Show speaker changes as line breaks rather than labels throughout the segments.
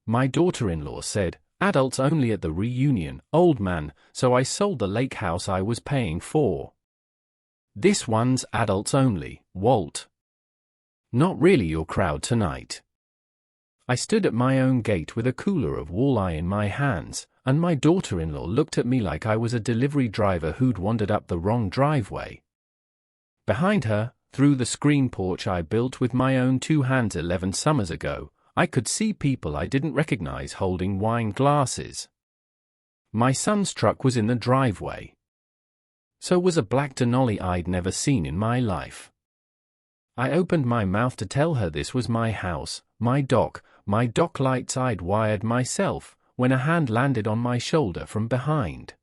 My daughter-in-law said, "Adults only at the reunion, old man," so I sold the lake house I was paying for. This one's adults only, Walt. Not really your crowd tonight. I stood at my own gate with a cooler of walleye in my hands, and my daughter-in-law looked at me like I was a delivery driver who'd wandered up the wrong driveway. Behind her, through the screen porch I built with my own 2 hands 11 summers ago, I could see people I didn't recognize holding wine glasses. My son's truck was in the driveway. So was a black Denali I'd never seen in my life. I opened my mouth to tell her this was my house, my dock lights I'd wired myself, when a hand landed on my shoulder from behind.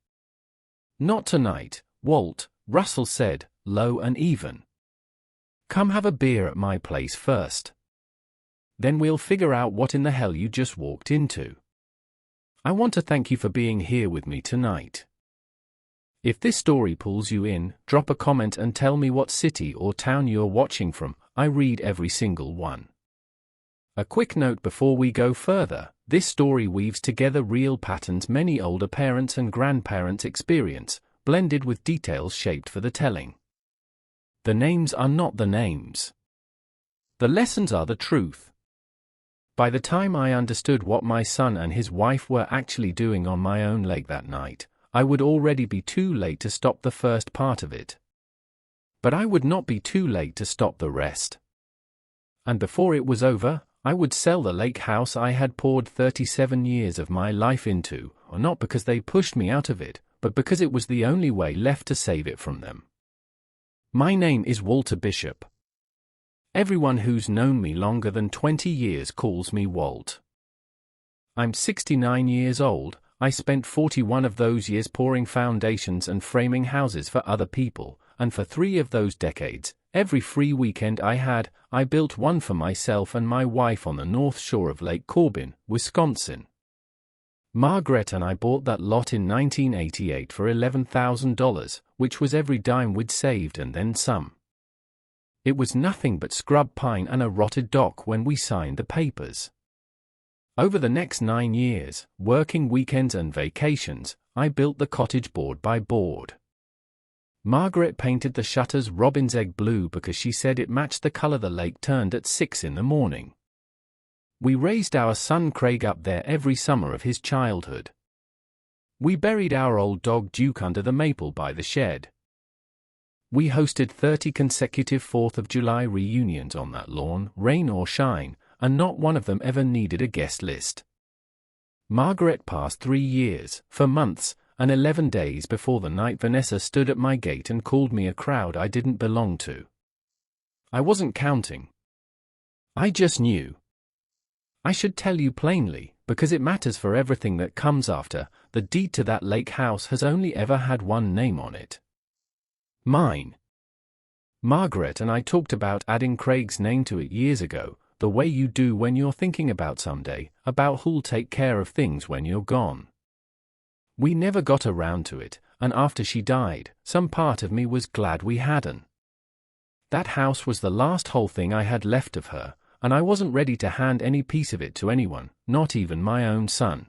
"Not tonight, Walt," Russell said, low and even. "Come have a beer at my place first. Then we'll figure out what in the hell you just walked into. I want to thank you for being here with me tonight." If this story pulls you in, drop a comment and tell me what city or town you're watching from. I read every single one. A quick note before we go further: this story weaves together real patterns many older parents and grandparents experience, blended with details shaped for the telling. The names are not the names. The lessons are the truth. By the time I understood what my son and his wife were actually doing on my own lake that night, I would already be too late to stop the first part of it. But I would not be too late to stop the rest. And before it was over, I would sell the lake house I had poured 37 years of my life into, not because they pushed me out of it, but because it was the only way left to save it from them. My name is Walter Bishop. Everyone who's known me longer than 20 years calls me Walt. I'm 69 years old. I spent 41 of those years pouring foundations and framing houses for other people, and for 3 of those decades, every free weekend I had, I built one for myself and my wife on the north shore of Lake Corbin, Wisconsin. Margaret and I bought that lot in 1988 for $11,000, which was every dime we'd saved and then some. It was nothing but scrub pine and a rotted dock when we signed the papers. Over the next 9 years, working weekends and vacations, I built the cottage board by board. Margaret painted the shutters robin's egg blue because she said it matched the color the lake turned at 6 in the morning. We raised our son Craig up there every summer of his childhood. We buried our old dog Duke under the maple by the shed. We hosted 30 consecutive 4th of July reunions on that lawn, rain or shine, and not one of them ever needed a guest list. Margaret passed 3 years, 4 months, and 11 days before the night Vanessa stood at my gate and called me a crowd I didn't belong to. I wasn't counting. I just knew. I should tell you plainly, because it matters for everything that comes after. The deed to that lake house has only ever had one name on it. Mine. Margaret and I talked about adding Craig's name to it years ago, the way you do when you're thinking about someday, about who'll take care of things when you're gone. We never got around to it, and after she died, some part of me was glad we hadn't. That house was the last whole thing I had left of her, and I wasn't ready to hand any piece of it to anyone, not even my own son.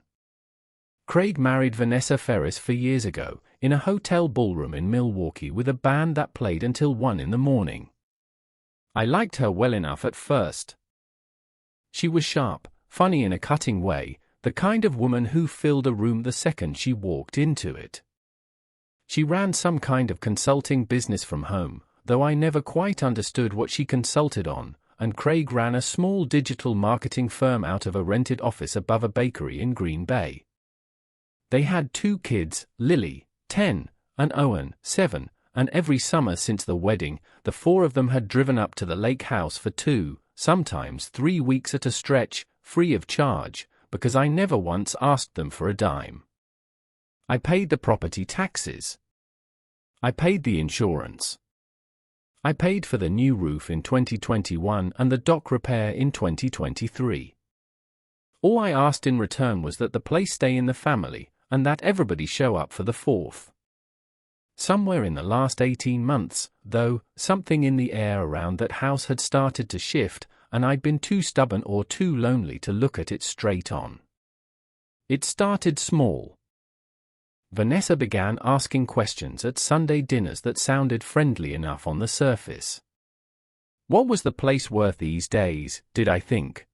Craig married Vanessa Ferris 4 years ago, in a hotel ballroom in Milwaukee with a band that played until 1 in the morning. I liked her well enough at first. She was sharp, funny in a cutting way, the kind of woman who filled a room the second she walked into it. She ran some kind of consulting business from home, though I never quite understood what she consulted on, and Craig ran a small digital marketing firm out of a rented office above a bakery in Green Bay. They had 2 kids, Lily, 10, and Owen, 7, and every summer since the wedding, the 4 of them had driven up to the lake house for 2, sometimes 3 weeks at a stretch, free of charge, because I never once asked them for a dime. I paid the property taxes. I paid the insurance. I paid for the new roof in 2021 and the dock repair in 2023. All I asked in return was that the place stay in the family, and that everybody show up for the 4th. Somewhere in the last 18 months, though, something in the air around that house had started to shift, and I'd been too stubborn or too lonely to look at it straight on. It started small. Vanessa began asking questions at Sunday dinners that sounded friendly enough on the surface. What was the place worth these days, did I think?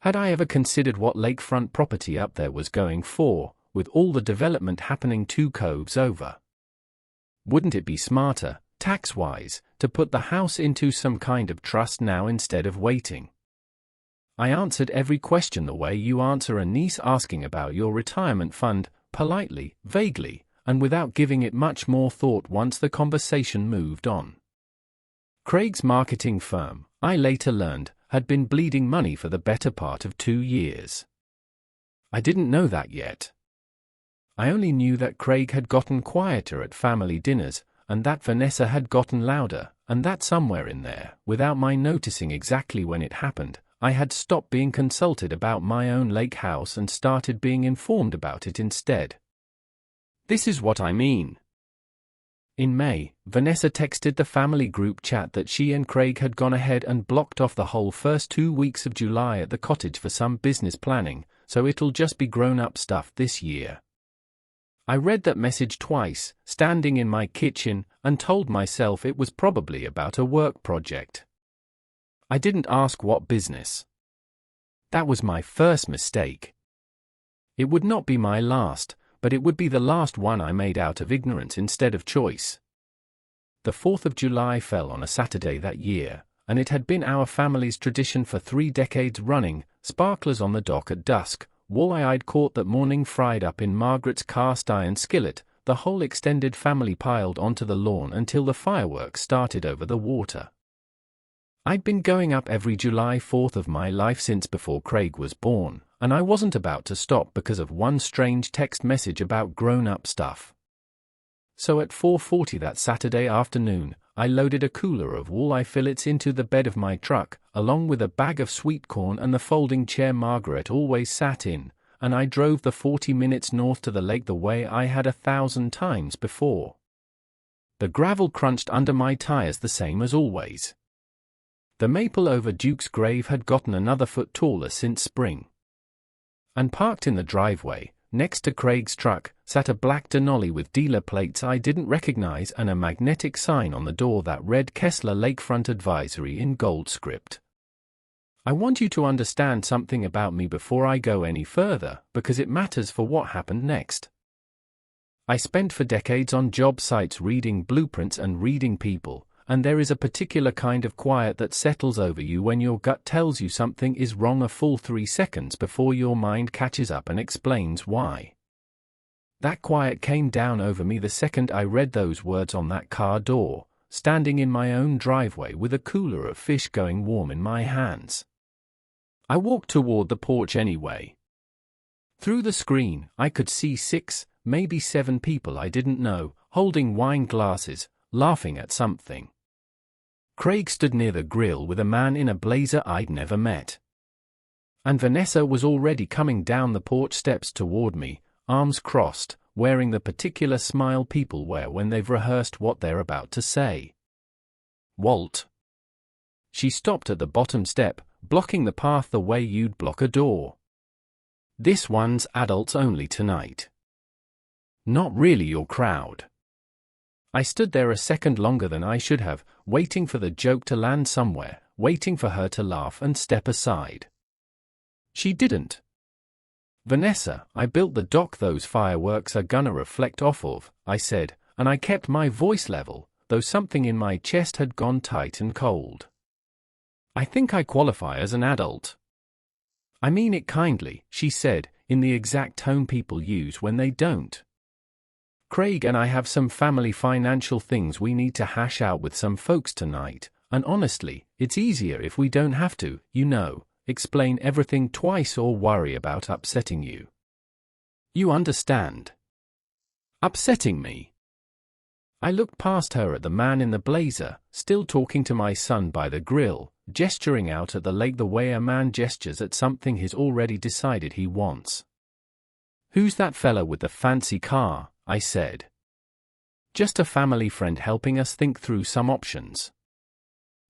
Had I ever considered what lakefront property up there was going for, with all the development happening 2 coves over? Wouldn't it be smarter, tax-wise, to put the house into some kind of trust now instead of waiting? I answered every question the way you answer a niece asking about your retirement fund, politely, vaguely, and without giving it much more thought once the conversation moved on. Craig's marketing firm, I later learned, had been bleeding money for the better part of 2 years. I didn't know that yet. I only knew that Craig had gotten quieter at family dinners, and that Vanessa had gotten louder, and that somewhere in there, without my noticing exactly when it happened, I had stopped being consulted about my own lake house and started being informed about it instead. This is what I mean. In May, Vanessa texted the family group chat that she and Craig had gone ahead and blocked off the whole first 2 weeks of July at the cottage for some business planning, so it'll just be grown-up stuff this year. I read that message twice, standing in my kitchen, and told myself it was probably about a work project. I didn't ask what business. That was my first mistake. It would not be my last, but it would be the last one I made out of ignorance instead of choice. The 4th of July fell on a Saturday that year, and it had been our family's tradition for 3 decades running, sparklers on the dock at dusk, walleye I'd caught that morning fried up in Margaret's cast-iron skillet, the whole extended family piled onto the lawn until the fireworks started over the water. I'd been going up every July 4th of my life since before Craig was born, and I wasn't about to stop because of one strange text message about grown-up stuff. So at 4:40 that Saturday afternoon, I loaded a cooler of walleye fillets into the bed of my truck, along with a bag of sweet corn and the folding chair Margaret always sat in, and I drove the 40 minutes north to the lake the way I had 1,000 times before. The gravel crunched under my tires the same as always. The maple over Duke's grave had gotten another foot taller since spring. And parked in the driveway, next to Craig's truck, sat a black Denali with dealer plates I didn't recognize and a magnetic sign on the door that read Kessler Lakefront Advisory in gold script. I want you to understand something about me before I go any further, because it matters for what happened next. I spent for decades on job sites reading blueprints and reading people, and there is a particular kind of quiet that settles over you when your gut tells you something is wrong a full 3 seconds before your mind catches up and explains why. That quiet came down over me the second I read those words on that car door, standing in my own driveway with a cooler of fish going warm in my hands. I walked toward the porch anyway. Through the screen, I could see 6, maybe 7 people I didn't know, holding wine glasses, laughing at something. Craig stood near the grill with a man in a blazer I'd never met. And Vanessa was already coming down the porch steps toward me, arms crossed, wearing the particular smile people wear when they've rehearsed what they're about to say. Walt. She stopped at the bottom step, blocking the path the way you'd block a door. This one's adults only tonight. Not really your crowd. I stood there a second longer than I should have, waiting for the joke to land somewhere, waiting for her to laugh and step aside. She didn't. Vanessa, I built the dock those fireworks are gonna reflect off of, I said, and I kept my voice level, though something in my chest had gone tight and cold. I think I qualify as an adult. I mean it kindly, she said, in the exact tone people use when they don't. Craig and I have some family financial things we need to hash out with some folks tonight, and honestly, it's easier if we don't have to, explain everything twice or worry about upsetting you. You understand? Upsetting me. I looked past her at the man in the blazer, still talking to my son by the grill, gesturing out at the lake the way a man gestures at something he's already decided he wants. Who's that fella with the fancy car? I said. Just a family friend helping us think through some options.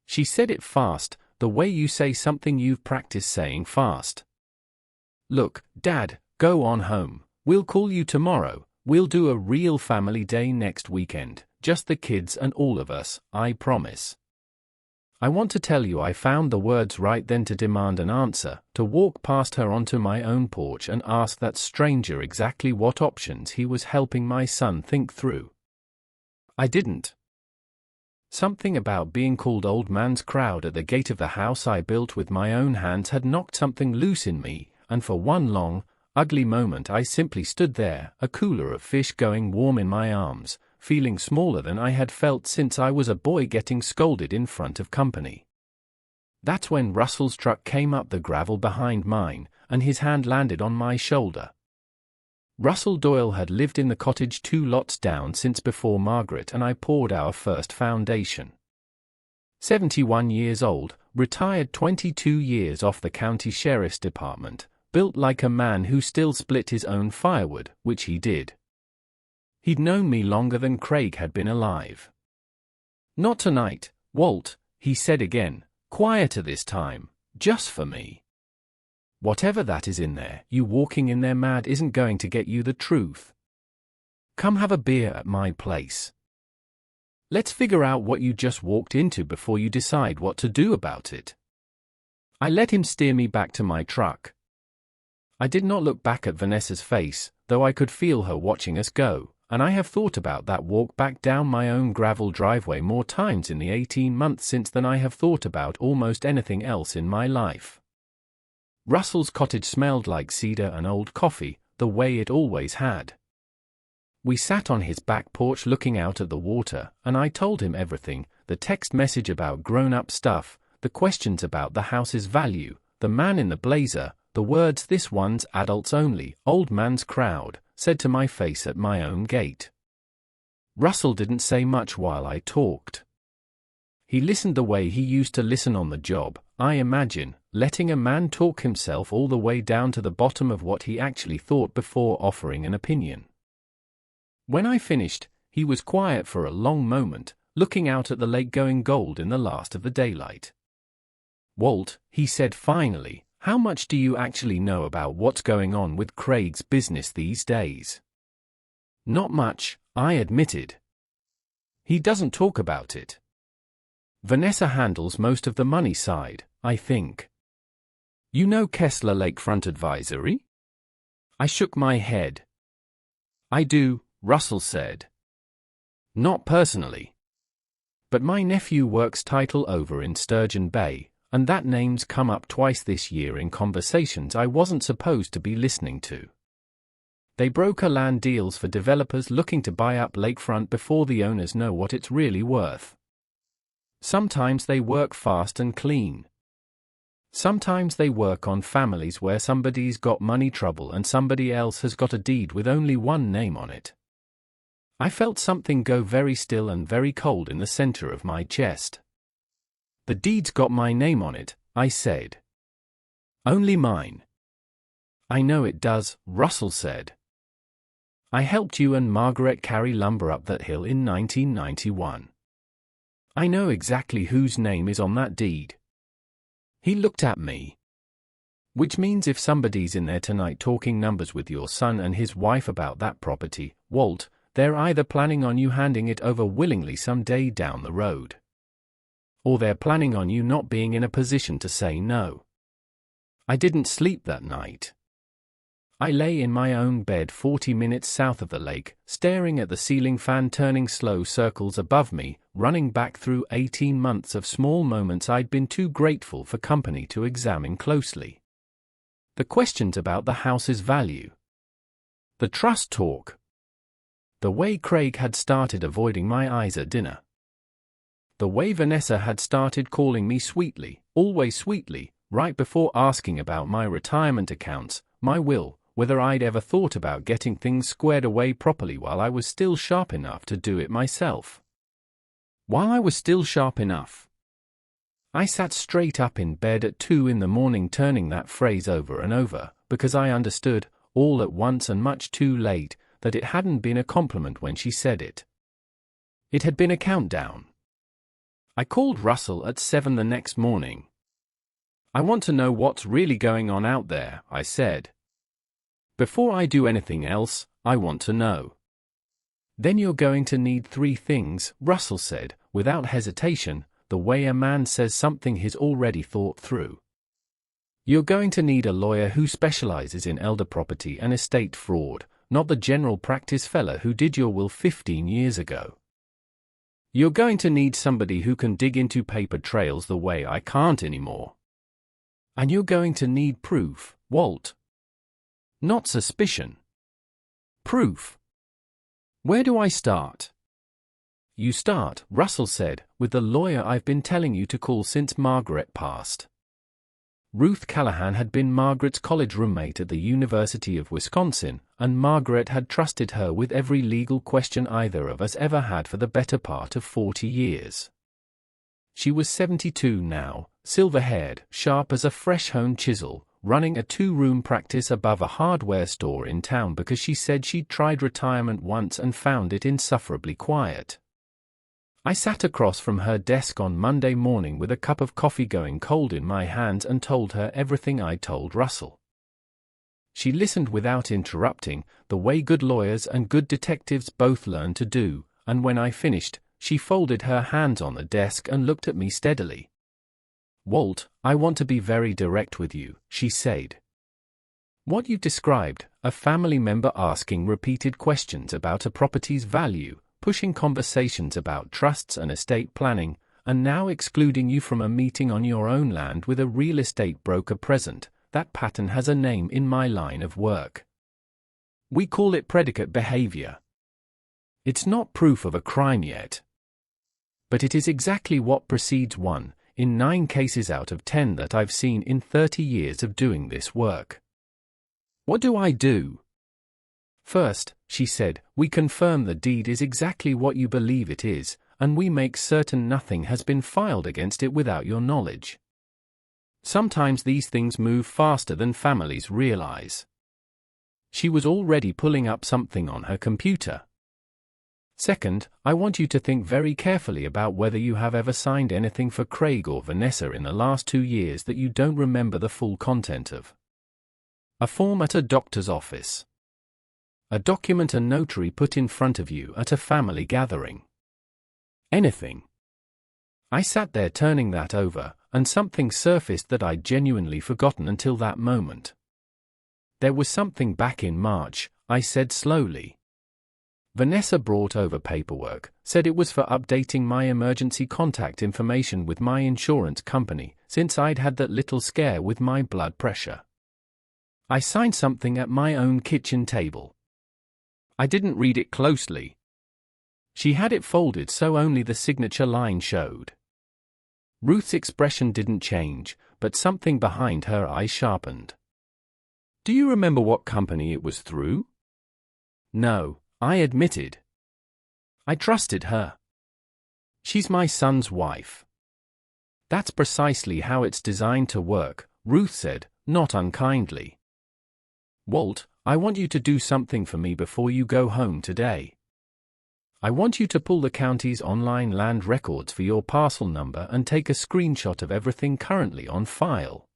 She said it fast, the way you say something you've practiced saying fast. Look, Dad, go on home. We'll call you tomorrow. We'll do a real family day next weekend, just the kids and all of us, I promise. I want to tell you I found the words right then to demand an answer, to walk past her onto my own porch and ask that stranger exactly what options he was helping my son think through. I didn't. Something about being called old man's crowd at the gate of the house I built with my own hands had knocked something loose in me, and for one long, ugly moment I simply stood there, a cooler of fish going warm in my arms, feeling smaller than I had felt since I was a boy getting scolded in front of company. That's when Russell's truck came up the gravel behind mine, and his hand landed on my shoulder. Russell Doyle had lived in the cottage 2 lots down since before Margaret and I poured our first foundation. 71 years old, retired 22 years off the county sheriff's department, built like a man who still split his own firewood, which he did. He'd known me longer than Craig had been alive. "Not tonight, Walt," he said again, quieter this time, "just for me. Whatever that is in there, you walking in there mad isn't going to get you the truth. Come have a beer at my place. Let's figure out what you just walked into before you decide what to do about it." I let him steer me back to my truck. I did not look back at Vanessa's face, though I could feel her watching us go, and I have thought about that walk back down my own gravel driveway more times in the 18 months since than I have thought about almost anything else in my life. Russell's cottage smelled like cedar and old coffee, the way it always had. We sat on his back porch looking out at the water, and I told him everything, the text message about grown-up stuff, the questions about the house's value, the man in the blazer, the words "this one's adults only, old man's crowd," said to my face at my own gate. Russell didn't say much while I talked. He listened the way he used to listen on the job, I imagine, letting a man talk himself all the way down to the bottom of what he actually thought before offering an opinion. When I finished, he was quiet for a long moment, looking out at the lake going gold in the last of the daylight. "Walt," he said finally, "how much do you actually know about what's going on with Craig's business these days?" "Not much," I admitted. "He doesn't talk about it. Vanessa handles most of the money side, I think. You know Kessler Lakefront Advisory?" I shook my head. "I do," Russell said. "Not personally. But my nephew works title over in Sturgeon Bay, and that name's come up twice this year in conversations I wasn't supposed to be listening to. They broker land deals for developers looking to buy up lakefront before the owners know what it's really worth. Sometimes they work fast and clean. Sometimes they work on families where somebody's got money trouble and somebody else has got a deed with only one name on it." I felt something go very still and very cold in the center of my chest. "The deed's got my name on it," I said. "Only mine." "I know it does," Russell said. "I helped you and Margaret carry lumber up that hill in 1991. I know exactly whose name is on that deed." He looked at me. "Which means if somebody's in there tonight talking numbers with your son and his wife about that property, Walt, they're either planning on you handing it over willingly some day down the road, or they're planning on you not being in a position to say no." I didn't sleep that night. I lay in my own bed 40 minutes south of the lake, staring at the ceiling fan turning slow circles above me, running back through 18 months of small moments I'd been too grateful for company to examine closely. The questions about the house's value. The trust talk. The way Craig had started avoiding my eyes at dinner. The way Vanessa had started calling me sweetly, always sweetly, right before asking about my retirement accounts, my will, whether I'd ever thought about getting things squared away properly while I was still sharp enough to do it myself. While I was still sharp enough. I sat straight up in bed at 2 in the morning turning that phrase over and over, because I understood, all at once and much too late, that it hadn't been a compliment when she said it. It had been a countdown. I called Russell at 7 the next morning. I want to know what's really going on out there, I said. Before I do anything else, I want to know. Then you're going to need 3 things, Russell said, without hesitation, the way a man says something he's already thought through. You're going to need a lawyer who specializes in elder property and estate fraud, not the general practice fella who did your will 15 years ago. You're going to need somebody who can dig into paper trails the way I can't anymore. And you're going to need proof, Walt. Not suspicion. Proof. Where do I start? You start, Russell said, with the lawyer I've been telling you to call since Margaret passed. Ruth Callahan had been Margaret's college roommate at the University of Wisconsin, and Margaret had trusted her with every legal question either of us ever had for the better part of 40 years. She was 72 now, silver-haired, sharp as a fresh-honed chisel, running a 2-room practice above a hardware store in town because she said she'd tried retirement once and found it insufferably quiet. I sat across from her desk on Monday morning with a cup of coffee going cold in my hands and told her everything I told Russell. She listened without interrupting, the way good lawyers and good detectives both learn to do, and when I finished, she folded her hands on the desk and looked at me steadily. Walt, I want to be very direct with you, she said. What you described, a family member asking repeated questions about a property's value, pushing conversations about trusts and estate planning, and now excluding you from a meeting on your own land with a real estate broker present, that pattern has a name in my line of work. We call it predicate behavior. It's not proof of a crime yet. But it is exactly what precedes one, in 9 cases out of 10 that I've seen in 30 years of doing this work. What do I do? First, she said, we confirm the deed is exactly what you believe it is, and we make certain nothing has been filed against it without your knowledge. Sometimes these things move faster than families realize. She was already pulling up something on her computer. Second, I want you to think very carefully about whether you have ever signed anything for Craig or Vanessa in the last 2 years that you don't remember the full content of. A form at a doctor's office. A document a notary put in front of you at a family gathering. Anything. I sat there turning that over, and something surfaced that I'd genuinely forgotten until that moment. There was something back in March, I said slowly. Vanessa brought over paperwork, said it was for updating my emergency contact information with my insurance company, since I'd had that little scare with my blood pressure. I signed something at my own kitchen table. I didn't read it closely. She had it folded so only the signature line showed. Ruth's expression didn't change, but something behind her eyes sharpened. Do you remember what company it was through? No, I admitted. I trusted her. She's my son's wife. That's precisely how it's designed to work, Ruth said, not unkindly. Walt, I want you to do something for me before you go home today. I want you to pull the county's online land records for your parcel number and take a screenshot of everything currently on file.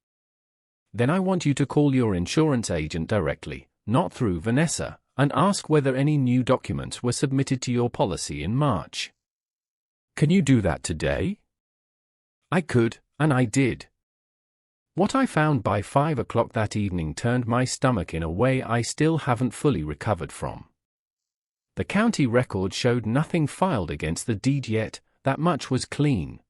Then I want you to call your insurance agent directly, not through Vanessa, and ask whether any new documents were submitted to your policy in March. Can you do that today? I could, and I did. What I found by 5 o'clock that evening turned my stomach in a way I still haven't fully recovered from. The county record showed nothing filed against the deed yet, that much was clean.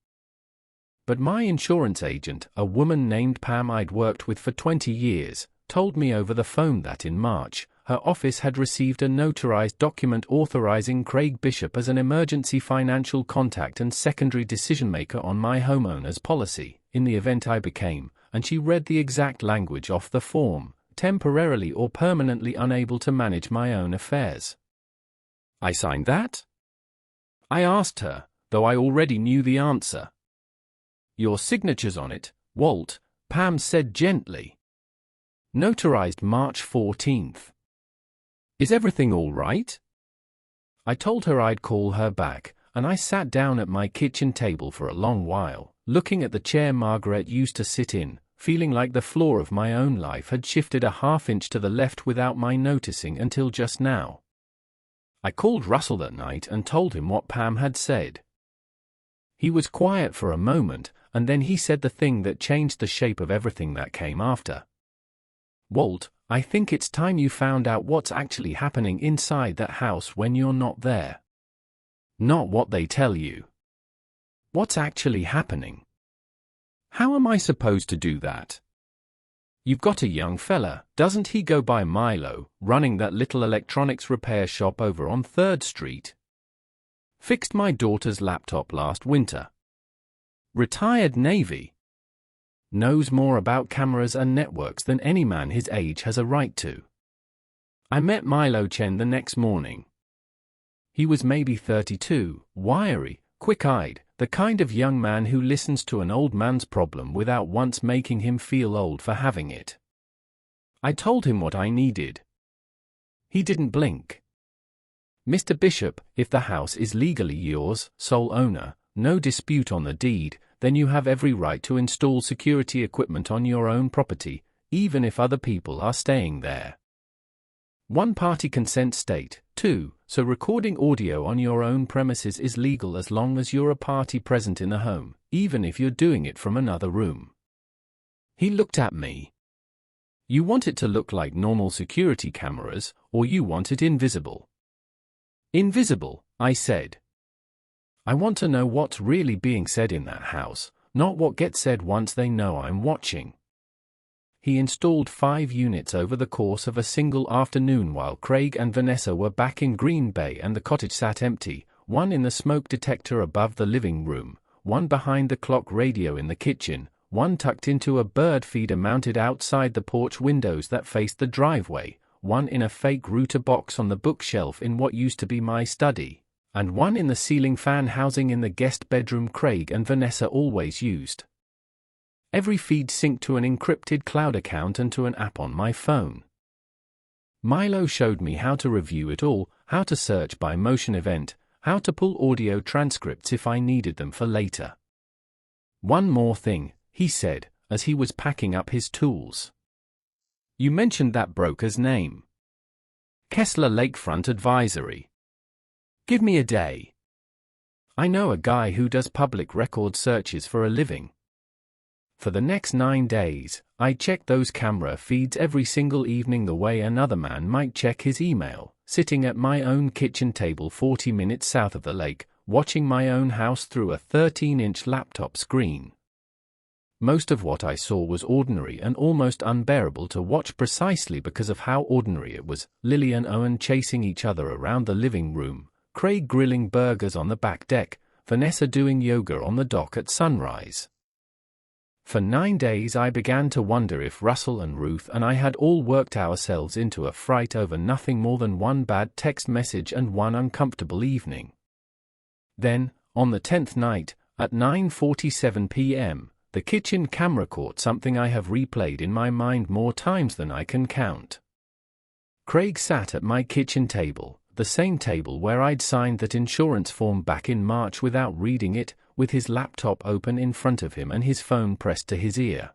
But my insurance agent, a woman named Pam I'd worked with for 20 years, told me over the phone that in March, her office had received a notarized document authorizing Craig Bishop as an emergency financial contact and secondary decision-maker on my homeowner's policy, in the event I became, and she read the exact language off the form, temporarily or permanently unable to manage my own affairs. I signed that? I asked her, though I already knew the answer. Your signature's on it, Walt, Pam said gently. Notarized March 14th. Is everything all right? I told her I'd call her back, and I sat down at my kitchen table for a long while, looking at the chair Margaret used to sit in, feeling like the floor of my own life had shifted a half-inch to the left without my noticing until just now. I called Russell that night and told him what Pam had said. He was quiet for a moment, and then he said the thing that changed the shape of everything that came after. "Walt, I think it's time you found out what's actually happening inside that house when you're not there. Not what they tell you. What's actually happening. How am I supposed to do that? You've got a young fella, doesn't he go by Milo, running that little electronics repair shop over on 3rd Street? Fixed my daughter's laptop last winter. Retired Navy. Knows more about cameras and networks than any man his age has a right to. I met Milo Chen the next morning. He was maybe 32, wiry, quick-eyed, the kind of young man who listens to an old man's problem without once making him feel old for having it. I told him what I needed. He didn't blink. "Mr. Bishop, if the house is legally yours, sole owner, no dispute on the deed, then you have every right to install security equipment on your own property, even if other people are staying there. One-party consent state, too, so recording audio on your own premises is legal as long as you're a party present in the home, even if you're doing it from another room." He looked at me. "You want it to look like normal security cameras, or you want it invisible?" "Invisible," I said. "I want to know what's really being said in that house, not what gets said once they know I'm watching." He installed 5 units over the course of a single afternoon while Craig and Vanessa were back in Green Bay and the cottage sat empty, one in the smoke detector above the living room, one behind the clock radio in the kitchen, one tucked into a bird feeder mounted outside the porch windows that faced the driveway, one in a fake router box on the bookshelf in what used to be my study, and one in the ceiling fan housing in the guest bedroom Craig and Vanessa always used. Every feed synced to an encrypted cloud account and to an app on my phone. Milo showed me how to review it all, how to search by motion event, how to pull audio transcripts if I needed them for later. "One more thing," he said, as he was packing up his tools. "You mentioned that broker's name. Kessler Lakefront Advisory. Give me a day. I know a guy who does public record searches for a living." For the next 9 days, I checked those camera feeds every single evening the way another man might check his email, sitting at my own kitchen table 40 minutes south of the lake, watching my own house through a 13-inch laptop screen. Most of what I saw was ordinary and almost unbearable to watch precisely because of how ordinary it was. Lily and Owen chasing each other around the living room, Craig grilling burgers on the back deck, Vanessa doing yoga on the dock at sunrise. For 9 days I began to wonder if Russell and Ruth and I had all worked ourselves into a fright over nothing more than one bad text message and one uncomfortable evening. Then, on the 10th night, at 9:47 p.m., the kitchen camera caught something I have replayed in my mind more times than I can count. Craig sat at my kitchen table, the same table where I'd signed that insurance form back in March without reading it, with his laptop open in front of him and his phone pressed to his ear.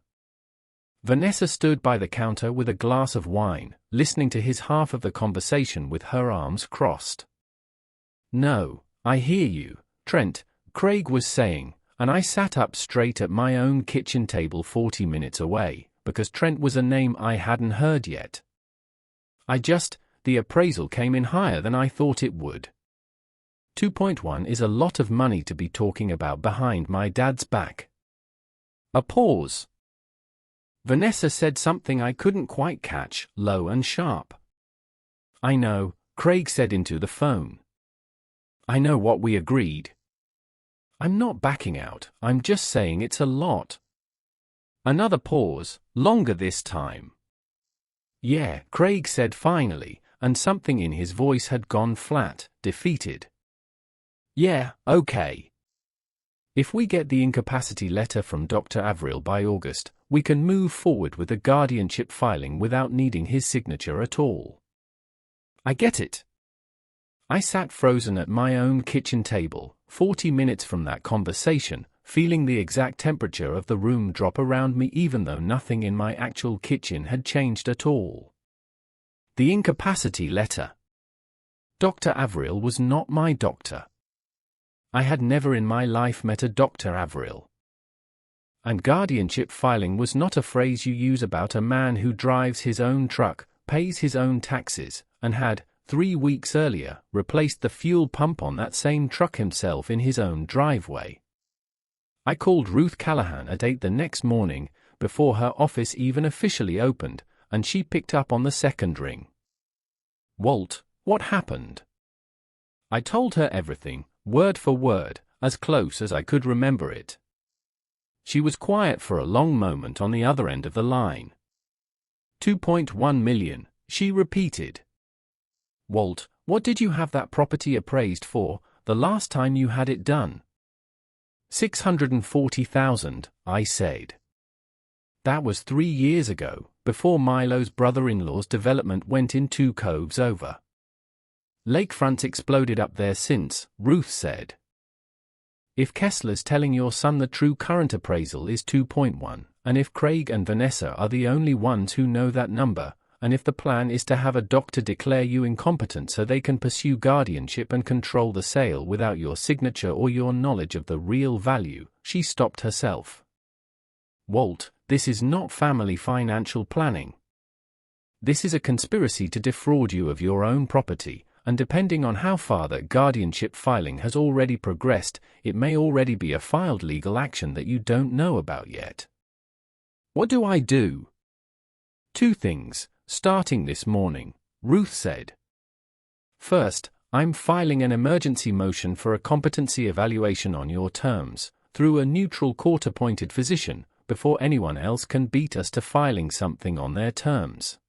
Vanessa stood by the counter with a glass of wine, listening to his half of the conversation with her arms crossed. "No, I hear you, Trent," Craig was saying, and I sat up straight at my own kitchen table 40 minutes away, because Trent was a name I hadn't heard yet. The appraisal came in higher than I thought it would. 2.1 is a lot of money to be talking about behind my dad's back. A pause. Vanessa said something I couldn't quite catch, low and sharp. "I know," Craig said into the phone. "I know what we agreed. I'm not backing out, I'm just saying it's a lot." Another pause, longer this time. "Yeah," Craig said finally, and something in his voice had gone flat, defeated. "Yeah, okay. If we get the incapacity letter from Dr. Avril by August, we can move forward with the guardianship filing without needing his signature at all." "I get it." I sat frozen at my own kitchen table, 40 minutes from that conversation, feeling the exact temperature of the room drop around me even though nothing in my actual kitchen had changed at all. The incapacity letter. Dr. Averill was not my doctor. I had never in my life met a Dr. Averill. And guardianship filing was not a phrase you use about a man who drives his own truck, pays his own taxes, and had, 3 weeks earlier, replaced the fuel pump on that same truck himself in his own driveway. I called Ruth Callahan at 8 the next morning, before her office even officially opened, and she picked up on the second ring. "Walt, what happened?" I told her everything, word for word, as close as I could remember it. She was quiet for a long moment on the other end of the line. 2.1 million, she repeated. "Walt, what did you have that property appraised for, the last time you had it done?" 640,000, I said. That was 3 years ago, before Milo's brother-in-law's development went in 2 coves over. Lakefront's exploded up there since, Ruth said. If Kessler's telling your son the true current appraisal is 2.1, and if Craig and Vanessa are the only ones who know that number, and if the plan is to have a doctor declare you incompetent so they can pursue guardianship and control the sale without your signature or your knowledge of the real value, she stopped herself. "Walt, this is not family financial planning. This is a conspiracy to defraud you of your own property, and depending on how far the guardianship filing has already progressed, it may already be a filed legal action that you don't know about yet." "What do I do?" "2 things, starting this morning," Ruth said. "First, I'm filing an emergency motion for a competency evaluation on your terms, through a neutral court-appointed physician, before anyone else can beat us to filing something on their terms.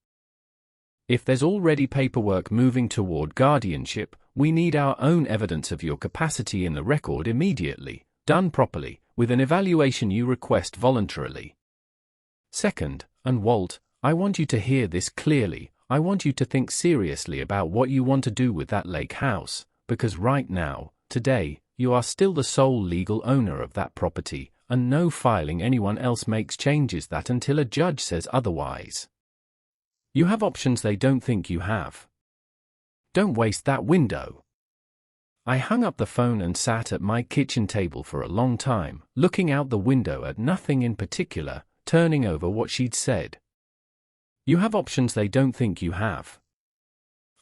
If there's already paperwork moving toward guardianship, we need our own evidence of your capacity in the record immediately, done properly, with an evaluation you request voluntarily. Second, and Walt, I want you to hear this clearly, I want you to think seriously about what you want to do with that lake house, because right now, today, you are still the sole legal owner of that property, and no filing anyone else makes changes that until a judge says otherwise. You have options they don't think you have. Don't waste that window." I hung up the phone and sat at my kitchen table for a long time, looking out the window at nothing in particular, turning over what she'd said. You have options they don't think you have.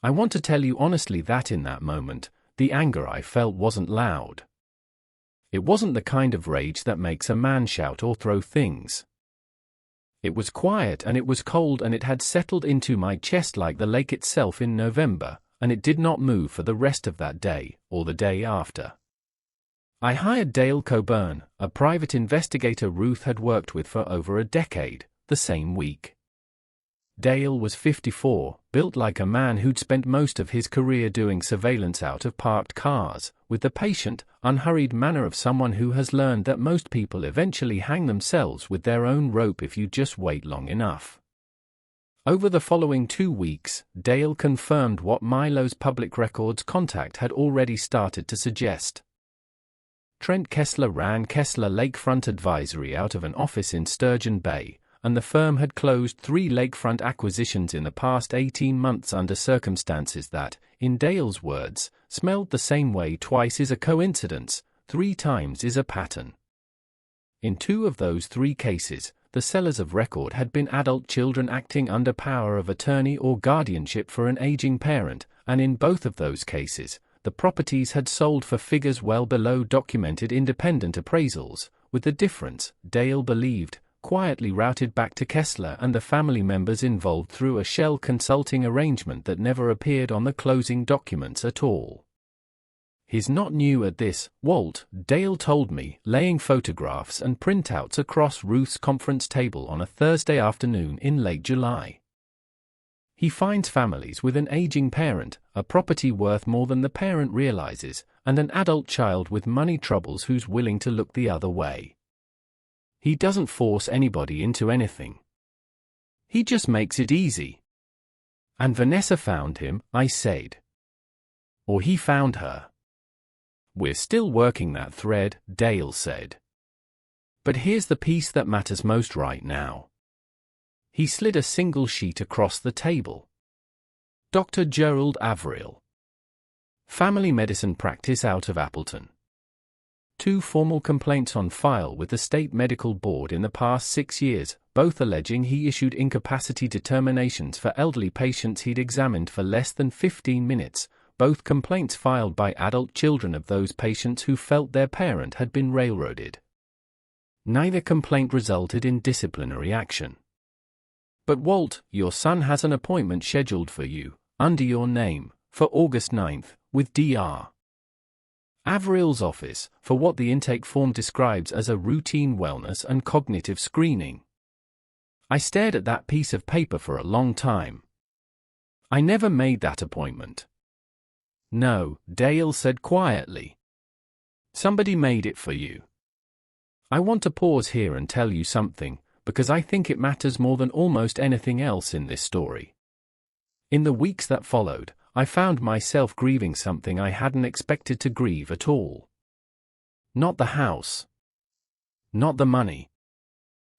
I want to tell you honestly that in that moment, the anger I felt wasn't loud. It wasn't the kind of rage that makes a man shout or throw things. It was quiet and it was cold and it had settled into my chest like the lake itself in November, and it did not move for the rest of that day, or the day after. I hired Dale Coburn, a private investigator Ruth had worked with for over a decade, the same week. Dale was 54, built like a man who'd spent most of his career doing surveillance out of parked cars, with the patient, unhurried manner of someone who has learned that most people eventually hang themselves with their own rope if you just wait long enough. Over the following 2 weeks, Dale confirmed what Milo's public records contact had already started to suggest. Trent Kessler ran Kessler Lakefront Advisory out of an office in Sturgeon Bay, and the firm had closed 3 lakefront acquisitions in the past 18 months under circumstances that, in Dale's words, smelled the same way. Twice is a coincidence, 3 times is a pattern. In 2 of those 3 cases, the sellers of record had been adult children acting under power of attorney or guardianship for an aging parent, and in both of those cases, the properties had sold for figures well below documented independent appraisals, with the difference, Dale believed, quietly routed back to Kessler and the family members involved through a shell consulting arrangement that never appeared on the closing documents at all. "He's not new at this, Walt," Dale told me, laying photographs and printouts across Ruth's conference table on a Thursday afternoon in late July. "He finds families with an aging parent, a property worth more than the parent realizes, and an adult child with money troubles who's willing to look the other way. He doesn't force anybody into anything. He just makes it easy." "And Vanessa found him," I said. "Or he found her." "We're still working that thread," Dale said. But here's the piece that matters most right now. He slid a single sheet across the table. Dr. Gerald Averill. Family medicine practice out of Appleton. 2 formal complaints on file with the State Medical Board in the past 6 years, both alleging he issued incapacity determinations for elderly patients he'd examined for less than 15 minutes, both complaints filed by adult children of those patients who felt their parent had been railroaded. Neither complaint resulted in disciplinary action. But Walt, your son has an appointment scheduled for you, under your name, for August 9th, with Dr. Averill's office, for what the intake form describes as a routine wellness and cognitive screening. I stared at that piece of paper for a long time. I never made that appointment. No, Dale said quietly. Somebody made it for you. I want to pause here and tell you something, because I think it matters more than almost anything else in this story. In the weeks that followed, I found myself grieving something I hadn't expected to grieve at all. Not the house. Not the money.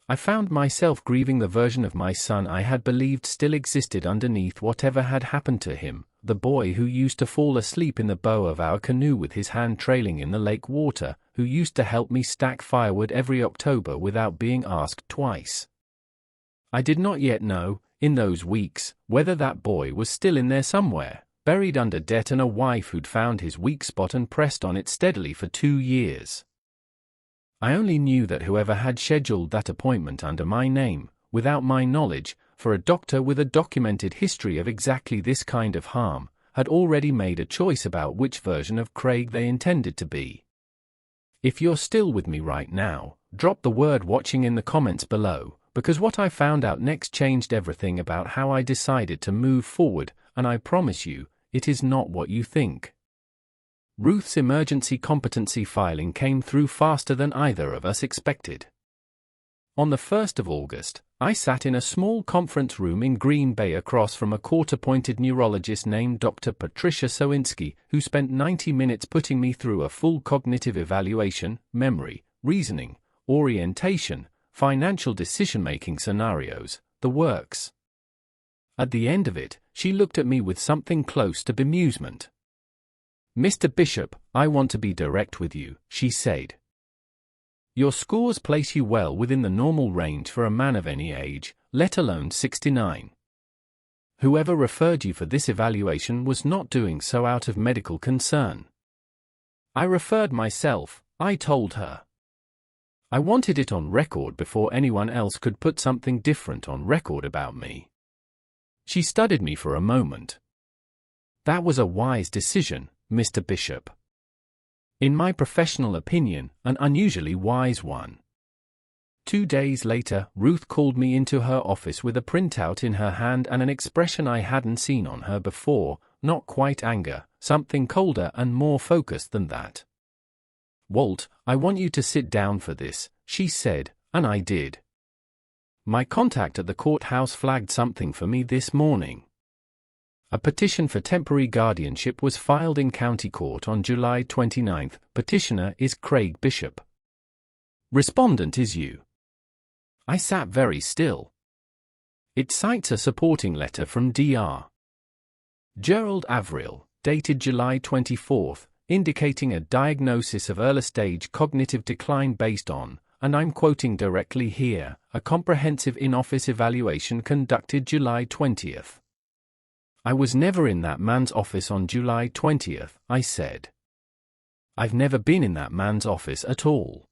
I found myself grieving the version of my son I had believed still existed underneath whatever had happened to him, the boy who used to fall asleep in the bow of our canoe with his hand trailing in the lake water, who used to help me stack firewood every October without being asked twice. I did not yet know, in those weeks, whether that boy was still in there somewhere, buried under debt and a wife who'd found his weak spot and pressed on it steadily for 2 years. I only knew that whoever had scheduled that appointment under my name, without my knowledge, for a doctor with a documented history of exactly this kind of harm, had already made a choice about which version of Craig they intended to be. If you're still with me right now, drop the word watching in the comments below, because what I found out next changed everything about how I decided to move forward, and I promise you, it is not what you think. Ruth's emergency competency filing came through faster than either of us expected. On the 1st of August, I sat in a small conference room in Green Bay across from a court-appointed neurologist named Dr. Patricia Sowinski, who spent 90 minutes putting me through a full cognitive evaluation, memory, reasoning, orientation, financial decision-making scenarios, the works. At the end of it, she looked at me with something close to bemusement. "Mr. Bishop, I want to be direct with you," she said. "Your scores place you well within the normal range for a man of any age, let alone 69. Whoever referred you for this evaluation was not doing so out of medical concern. I referred myself," I told her. I wanted it on record before anyone else could put something different on record about me. She studied me for a moment. "That was a wise decision, Mr. Bishop. In my professional opinion, an unusually wise one." 2 days later, Ruth called me into her office with a printout in her hand and an expression I hadn't seen on her before, not quite anger, something colder and more focused than that. "Walt, I want you to sit down for this," she said, and I did. "My contact at the courthouse flagged something for me this morning. A petition for temporary guardianship was filed in county court on July 29th. Petitioner is Craig Bishop. Respondent is you." I sat very still. It cites a supporting letter from Dr. Gerald Averill, dated July 24th, indicating a diagnosis of early-stage cognitive decline based on, and I'm quoting directly here, a comprehensive in-office evaluation conducted July 20th. "I was never in that man's office on July 20th, I said. "I've never been in that man's office at all."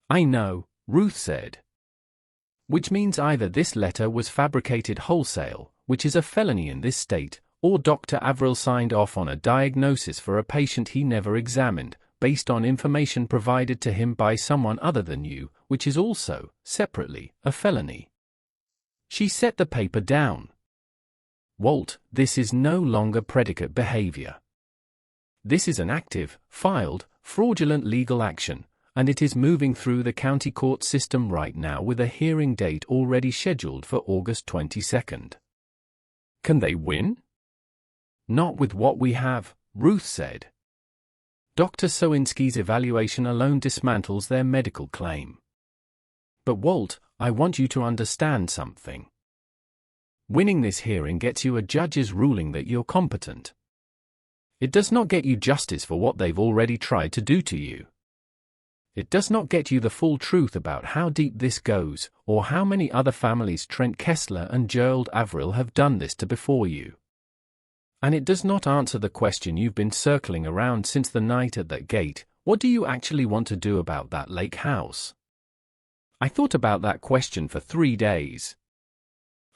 "I know," Ruth said. "Which means either this letter was fabricated wholesale, which is a felony in this state, or Dr. Averill signed off on a diagnosis for a patient he never examined, based on information provided to him by someone other than you, which is also, separately, a felony." She set the paper down. "Walt, this is no longer predicate behavior. This is an active, filed, fraudulent legal action, and it is moving through the county court system right now with a hearing date already scheduled for August 22nd. Can they win?" "Not with what we have," Ruth said. "Dr. Sowinski's evaluation alone dismantles their medical claim. But Walt, I want you to understand something. Winning this hearing gets you a judge's ruling that you're competent. It does not get you justice for what they've already tried to do to you. It does not get you the full truth about how deep this goes, or how many other families Trent Kessler and Gerald Averill have done this to before you. And it does not answer the question you've been circling around since the night at that gate: what do you actually want to do about that lake house? I thought about that question for 3 days.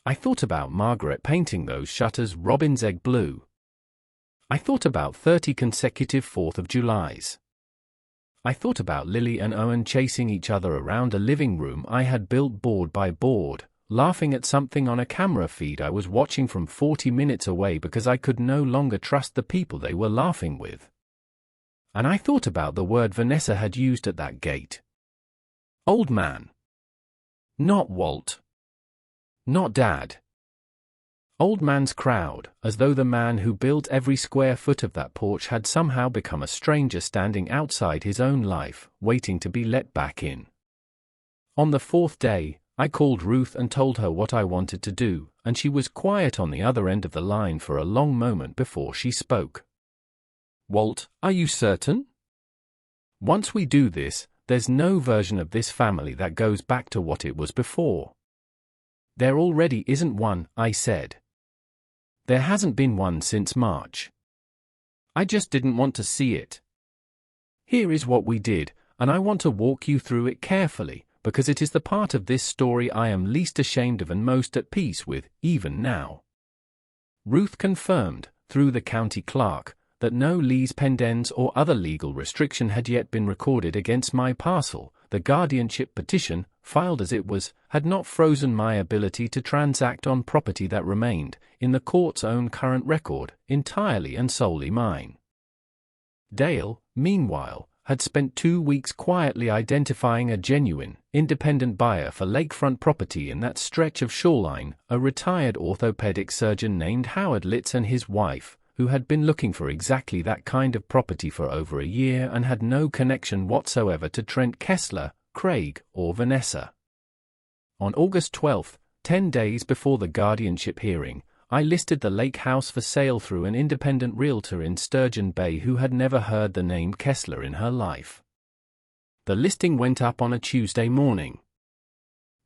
I thought about Margaret painting those shutters robin's egg blue. I thought about 30 consecutive 4th of Julys. I thought about Lily and Owen chasing each other around a living room I had built board by board, laughing at something on a camera feed I was watching from 40 minutes away because I could no longer trust the people they were laughing with. And I thought about the word Vanessa had used at that gate. Old man. Not Walt. Not Dad. Old man's crowd, as though the man who built every square foot of that porch had somehow become a stranger standing outside his own life, waiting to be let back in. On the 4th day, I called Ruth and told her what I wanted to do, and she was quiet on the other end of the line for a long moment before she spoke. Walt, are you certain? Once we do this, there's no version of this family that goes back to what it was before. There already isn't one, I said. There hasn't been one since March. I just didn't want to see it. Here is what we did, and I want to walk you through it carefully, because it is the part of this story I am least ashamed of and most at peace with, even now. Ruth confirmed, through the county clerk, that no lease pendens or other legal restriction had yet been recorded against my parcel. The guardianship petition, filed as it was, had not frozen my ability to transact on property that remained, in the court's own current record, entirely and solely mine. Dale, meanwhile, had spent 2 weeks quietly identifying a genuine, independent buyer for lakefront property in that stretch of shoreline, a retired orthopedic surgeon named Howard Litz and his wife, who had been looking for exactly that kind of property for over a year and had no connection whatsoever to Trent Kessler, Craig, or Vanessa. On August 12, 10 days before the guardianship hearing, I listed the lake house for sale through an independent realtor in Sturgeon Bay who had never heard the name Kessler in her life. The listing went up on a Tuesday morning.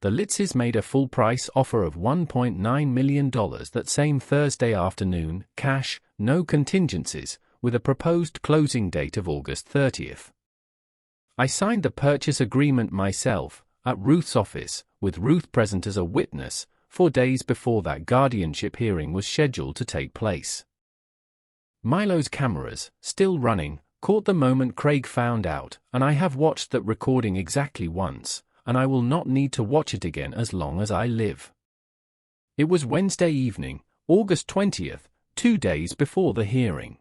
The Litzes made a full-price offer of $1.9 million that same Thursday afternoon, cash, no contingencies, with a proposed closing date of August 30th. I signed the purchase agreement myself, at Ruth's office, with Ruth present as a witness, 4 days before that guardianship hearing was scheduled to take place. Milo's cameras, still running, caught the moment Craig found out, and I have watched that recording exactly once, and I will not need to watch it again as long as I live. It was Wednesday evening, August 20th, 2 days before the hearing.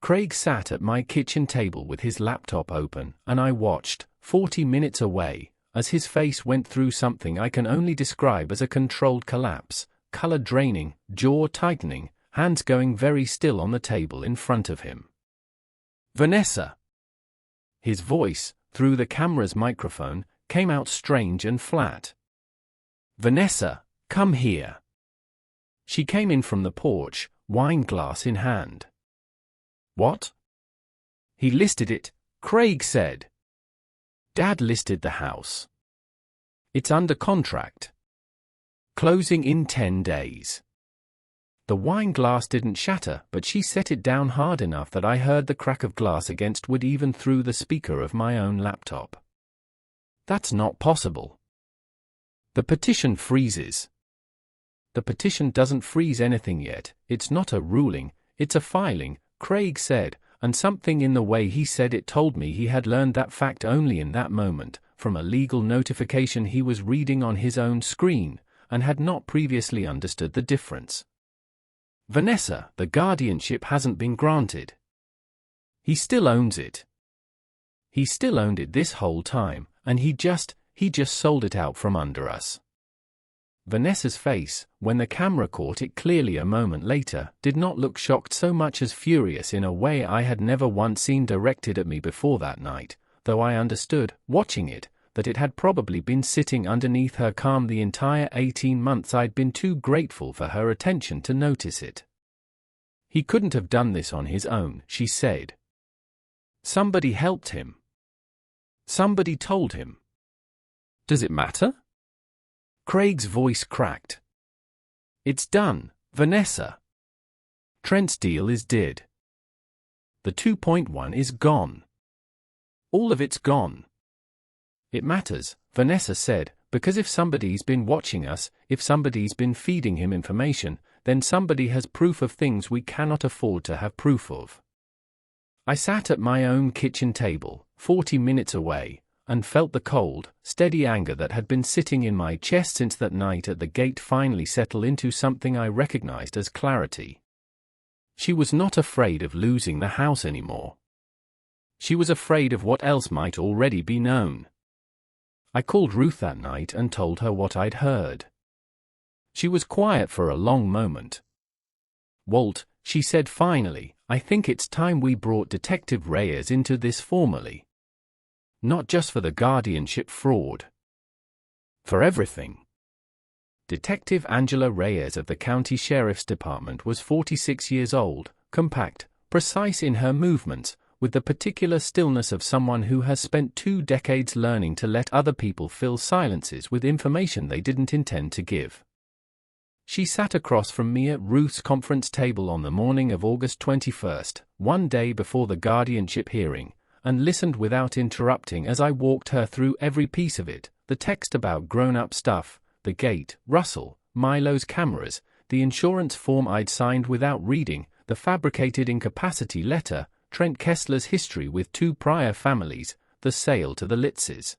Craig sat at my kitchen table with his laptop open, and I watched, 40 minutes away, as his face went through something I can only describe as a controlled collapse, color draining, jaw tightening, hands going very still on the table in front of him. Vanessa! His voice, through the camera's microphone, came out strange and flat. Vanessa, come here. She came in from the porch, wine glass in hand. What? He listed it, Craig said. Dad listed the house. It's under contract. Closing in 10 days. The wine glass didn't shatter, but she set it down hard enough that I heard the crack of glass against wood even through the speaker of my own laptop. That's not possible. The petition freezes. The petition doesn't freeze anything yet, it's not a ruling, it's a filing, Craig said, and something in the way he said it told me he had learned that fact only in that moment, from a legal notification he was reading on his own screen, and had not previously understood the difference. Vanessa, the guardianship hasn't been granted. He still owns it. He still owned it this whole time, and he just sold it out from under us. Vanessa's face, when the camera caught it clearly a moment later, did not look shocked so much as furious in a way I had never once seen directed at me before that night, though I understood, watching it, that it had probably been sitting underneath her calm the entire 18 months I'd been too grateful for her attention to notice it. He couldn't have done this on his own, she said. Somebody helped him. Somebody told him. Does it matter? Craig's voice cracked. It's done, Vanessa. Trent's deal is dead. The 2.1 is gone. All of it's gone. It matters, Vanessa said, because if somebody's been watching us, if somebody's been feeding him information, then somebody has proof of things we cannot afford to have proof of. I sat at my own kitchen table, 40 minutes away, and felt the cold, steady anger that had been sitting in my chest since that night at the gate finally settle into something I recognized as clarity. She was not afraid of losing the house anymore. She was afraid of what else might already be known. I called Ruth that night and told her what I'd heard. She was quiet for a long moment. Walt, she said finally, I think it's time we brought Detective Reyes into this formally. Not just for the guardianship fraud. For everything. Detective Angela Reyes of the County Sheriff's Department was 46 years old, compact, precise in her movements, with the particular stillness of someone who has spent 2 decades learning to let other people fill silences with information they didn't intend to give. She sat across from me at Ruth's conference table on the morning of August 21st, one day before the guardianship hearing, and listened without interrupting as I walked her through every piece of it, the text about grown-up stuff, the gate, Russell, Milo's cameras, the insurance form I'd signed without reading, the fabricated incapacity letter, Trent Kessler's history with 2 prior families, the sale to the Litzes.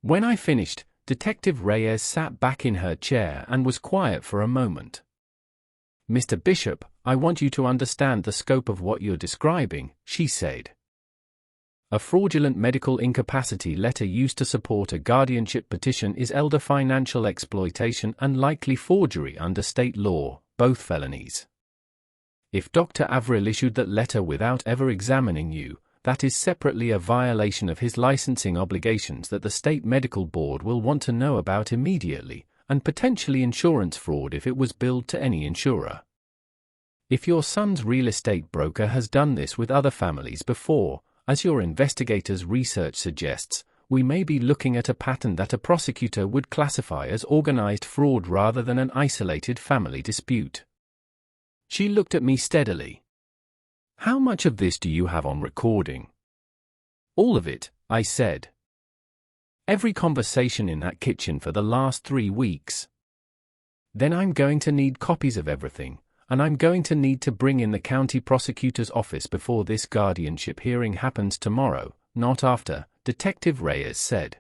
When I finished, Detective Reyes sat back in her chair and was quiet for a moment. Mr. Bishop, I want you to understand the scope of what you're describing, she said. A fraudulent medical incapacity letter used to support a guardianship petition is elder financial exploitation and likely forgery under state law, both felonies. If Dr. Avril issued that letter without ever examining you, that is separately a violation of his licensing obligations that the state medical board will want to know about immediately, and potentially insurance fraud if it was billed to any insurer. If your son's real estate broker has done this with other families before, as your investigator's research suggests, we may be looking at a pattern that a prosecutor would classify as organized fraud rather than an isolated family dispute. She looked at me steadily. How much of this do you have on recording? All of it, I said. Every conversation in that kitchen for the last 3 weeks. Then I'm going to need copies of everything, and I'm going to need to bring in the county prosecutor's office before this guardianship hearing happens tomorrow, not after, Detective Reyes said.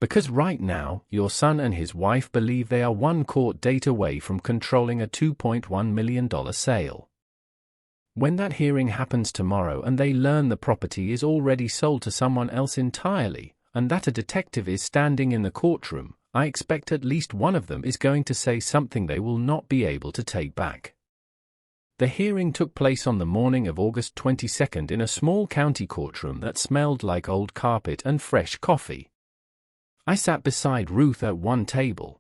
Because right now, your son and his wife believe they are 1 court date away from controlling a $2.1 million sale. When that hearing happens tomorrow and they learn the property is already sold to someone else entirely, and that a detective is standing in the courtroom, I expect at least one of them is going to say something they will not be able to take back. The hearing took place on the morning of August 22nd in a small county courtroom that smelled like old carpet and fresh coffee. I sat beside Ruth at one table.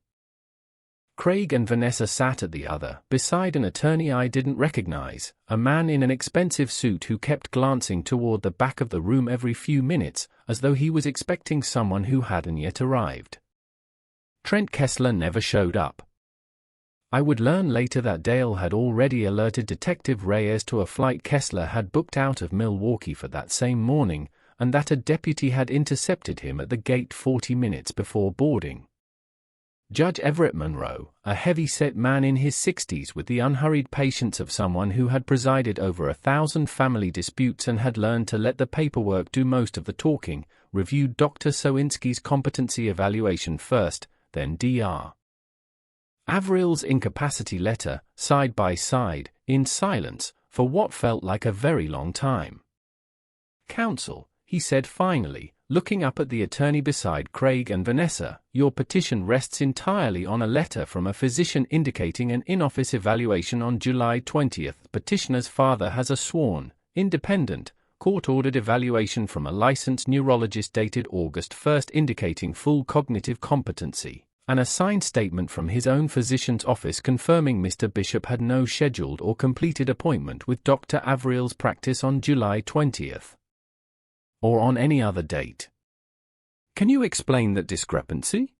Craig and Vanessa sat at the other, beside an attorney I didn't recognize, a man in an expensive suit who kept glancing toward the back of the room every few minutes, as though he was expecting someone who hadn't yet arrived. Trent Kessler never showed up. I would learn later that Dale had already alerted Detective Reyes to a flight Kessler had booked out of Milwaukee for that same morning, and that a deputy had intercepted him at the gate 40 minutes before boarding. Judge Everett Monroe, a heavy-set man in his 60s with the unhurried patience of someone who had presided over 1,000 family disputes and had learned to let the paperwork do most of the talking, reviewed Dr. Sowinski's competency evaluation first, then Dr. Avril's incapacity letter, side by side, in silence, for what felt like a very long time. "Counsel," he said finally, looking up at the attorney beside Craig and Vanessa, "your petition rests entirely on a letter from a physician indicating an in-office evaluation on July 20th. Petitioner's father has a sworn, independent, court-ordered evaluation from a licensed neurologist dated August 1 indicating full cognitive competency, and a signed statement from his own physician's office confirming Mr. Bishop had no scheduled or completed appointment with Dr. Avril's practice on July 20. Or on any other date. Can you explain that discrepancy?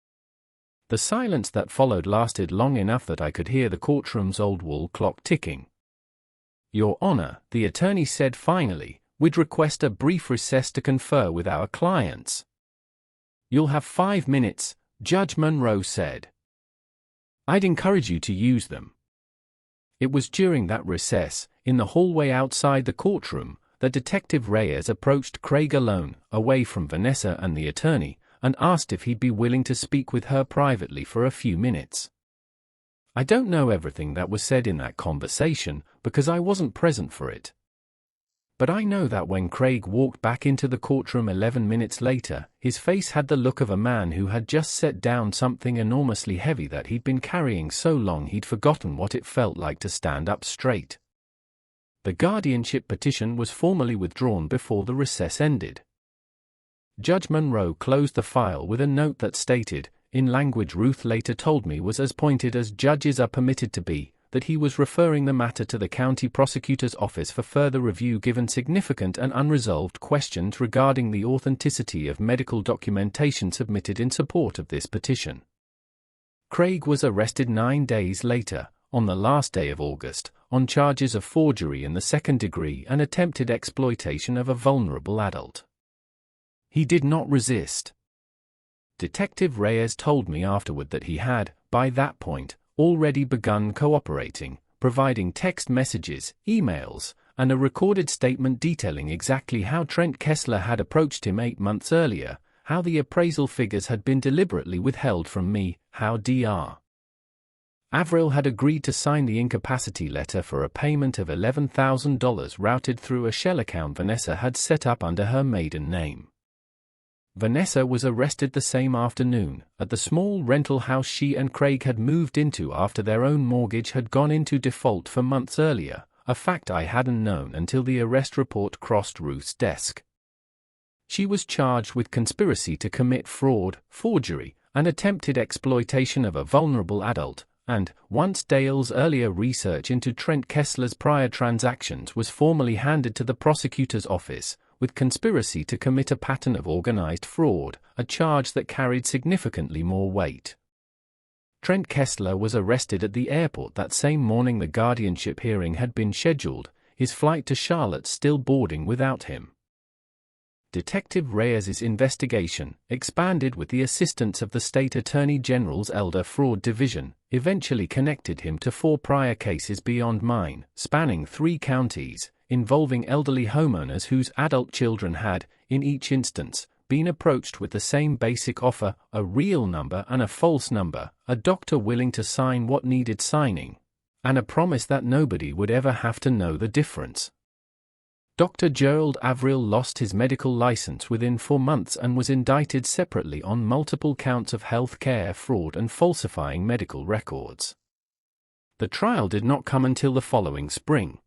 The silence that followed lasted long enough that I could hear the courtroom's old wall clock ticking. Your Honor, the attorney said finally, we'd request a brief recess to confer with our clients. You'll have 5 minutes, Judge Monroe said. I'd encourage you to use them. It was during that recess, in the hallway outside the courtroom, that Detective Reyes approached Craig alone, away from Vanessa and the attorney, and asked if he'd be willing to speak with her privately for a few minutes. I don't know everything that was said in that conversation, because I wasn't present for it. But I know that when Craig walked back into the courtroom 11 minutes later, his face had the look of a man who had just set down something enormously heavy that he'd been carrying so long he'd forgotten what it felt like to stand up straight. The guardianship petition was formally withdrawn before the recess ended. Judge Monroe closed the file with a note that stated, in language Ruth later told me was as pointed as judges are permitted to be, that he was referring the matter to the county prosecutor's office for further review given significant and unresolved questions regarding the authenticity of medical documentation submitted in support of this petition. Craig was arrested 9 days later, on the last day of August, on charges of forgery in the second degree and attempted exploitation of a vulnerable adult. He did not resist. Detective Reyes told me afterward that he had, by that point, already begun cooperating, providing text messages, emails, and a recorded statement detailing exactly how Trent Kessler had approached him 8 months earlier, how the appraisal figures had been deliberately withheld from me, how Dr. Avril had agreed to sign the incapacity letter for a payment of $11,000 routed through a shell account Vanessa had set up under her maiden name. Vanessa was arrested the same afternoon, at the small rental house she and Craig had moved into after their own mortgage had gone into default for months earlier, a fact I hadn't known until the arrest report crossed Ruth's desk. She was charged with conspiracy to commit fraud, forgery, and attempted exploitation of a vulnerable adult, and, once Dale's earlier research into Trent Kessler's prior transactions was formally handed to the prosecutor's office, with conspiracy to commit a pattern of organized fraud, a charge that carried significantly more weight. Trent Kessler was arrested at the airport that same morning the guardianship hearing had been scheduled, his flight to Charlotte still boarding without him. Detective Reyes's investigation, expanded with the assistance of the State Attorney General's Elder Fraud Division, eventually connected him to 4 prior cases beyond mine, spanning 3 counties, involving elderly homeowners whose adult children had, in each instance, been approached with the same basic offer, a real number and a false number, a doctor willing to sign what needed signing, and a promise that nobody would ever have to know the difference. Dr. Gerald Avril lost his medical license within 4 months and was indicted separately on multiple counts of health care fraud and falsifying medical records. The trial did not come until the following spring.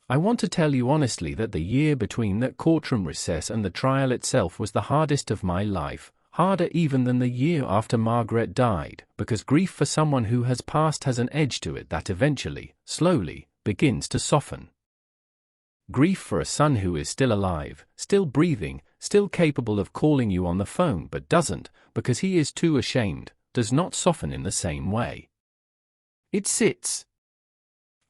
I want to tell you honestly that the year between that courtroom recess and the trial itself was the hardest of my life, harder even than the year after Margaret died, because grief for someone who has passed has an edge to it that eventually, slowly, begins to soften. Grief for a son who is still alive, still breathing, still capable of calling you on the phone but doesn't, because he is too ashamed, does not soften in the same way. It sits.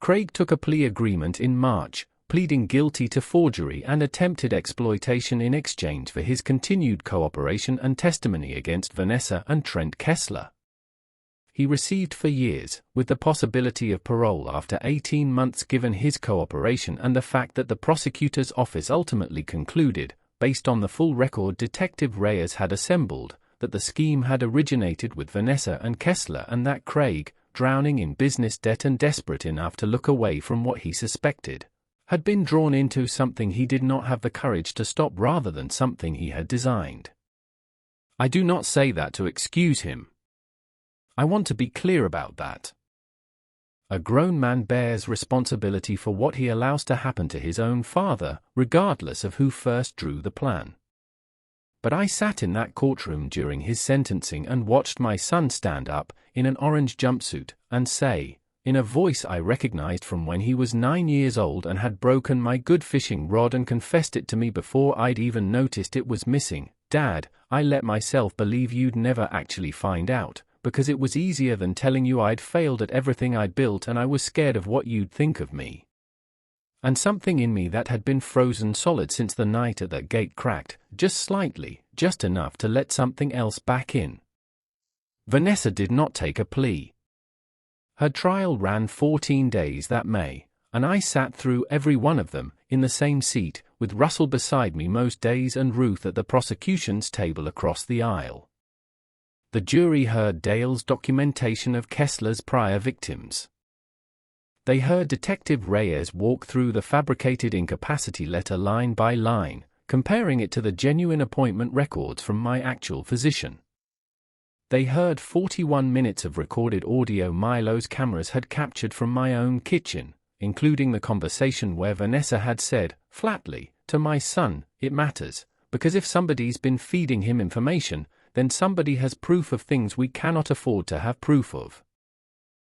Craig took a plea agreement in March, pleading guilty to forgery and attempted exploitation in exchange for his continued cooperation and testimony against Vanessa and Trent Kessler. He received for years, with the possibility of parole after 18 months given his cooperation and the fact that the prosecutor's office ultimately concluded, based on the full record Detective Reyes had assembled, that the scheme had originated with Vanessa and Kessler and that Craig, drowning in business debt and desperate enough to look away from what he suspected, had been drawn into something he did not have the courage to stop rather than something he had designed. I do not say that to excuse him. I want to be clear about that. A grown man bears responsibility for what he allows to happen to his own father, regardless of who first drew the plan. But I sat in that courtroom during his sentencing and watched my son stand up, in an orange jumpsuit, and say, in a voice I recognized from when he was 9 years old and had broken my good fishing rod and confessed it to me before I'd even noticed it was missing, "Dad, I let myself believe you'd never actually find out, because it was easier than telling you I'd failed at everything I'd built and I was scared of what you'd think of me." And something in me that had been frozen solid since the night at the gate cracked, just slightly, just enough to let something else back in. Vanessa did not take a plea. Her trial ran 14 days that May, and I sat through every one of them, in the same seat, with Russell beside me most days and Ruth at the prosecution's table across the aisle. The jury heard Dale's documentation of Kessler's prior victims. They heard Detective Reyes walk through the fabricated incapacity letter line by line, comparing it to the genuine appointment records from my actual physician. They heard 41 minutes of recorded audio Milo's cameras had captured from my own kitchen, including the conversation where Vanessa had said, flatly, to my son, "It matters, because if somebody's been feeding him information, then somebody has proof of things we cannot afford to have proof of."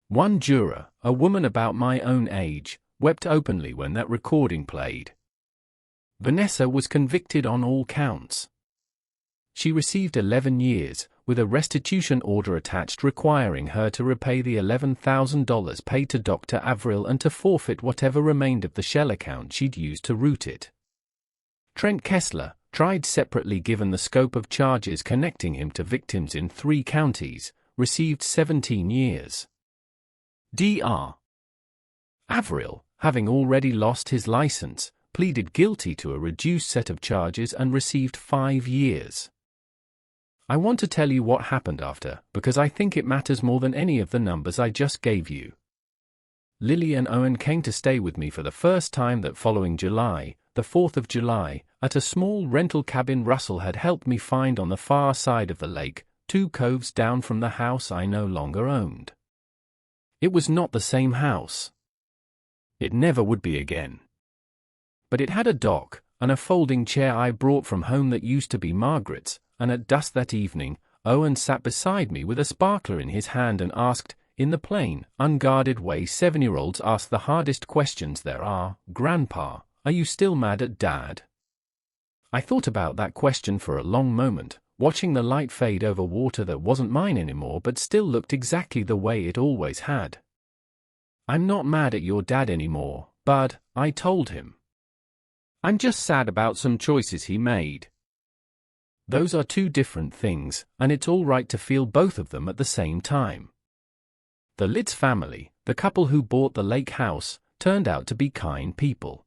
One juror, a woman about my own age, wept openly when that recording played. Vanessa was convicted on all counts. She received 11 years, with a restitution order attached requiring her to repay the $11,000 paid to Dr. Averill and to forfeit whatever remained of the shell account she'd used to root it. Trent Kessler, tried separately given the scope of charges connecting him to victims in 3 counties, received 17 years. Dr. Averill, having already lost his license, pleaded guilty to a reduced set of charges and received 5 years. I want to tell you what happened after, because I think it matters more than any of the numbers I just gave you. Lily and Owen came to stay with me for the first time that following July, the 4th of July, at a small rental cabin Russell had helped me find on the far side of the lake, 2 coves down from the house I no longer owned. It was not the same house. It never would be again. But it had a dock, and a folding chair I brought from home that used to be Margaret's, and at dusk that evening, Owen sat beside me with a sparkler in his hand and asked, in the plain, unguarded way 7-year-olds ask the hardest questions there are, "Grandpa, are you still mad at Dad?" I thought about that question for a long moment, watching the light fade over water that wasn't mine anymore but still looked exactly the way it always had. "I'm not mad at your dad anymore, Bud," I told him. "I'm just sad about some choices he made." Those are 2 different things, and it's all right to feel both of them at the same time. The Litz family, the couple who bought the lake house, turned out to be kind people.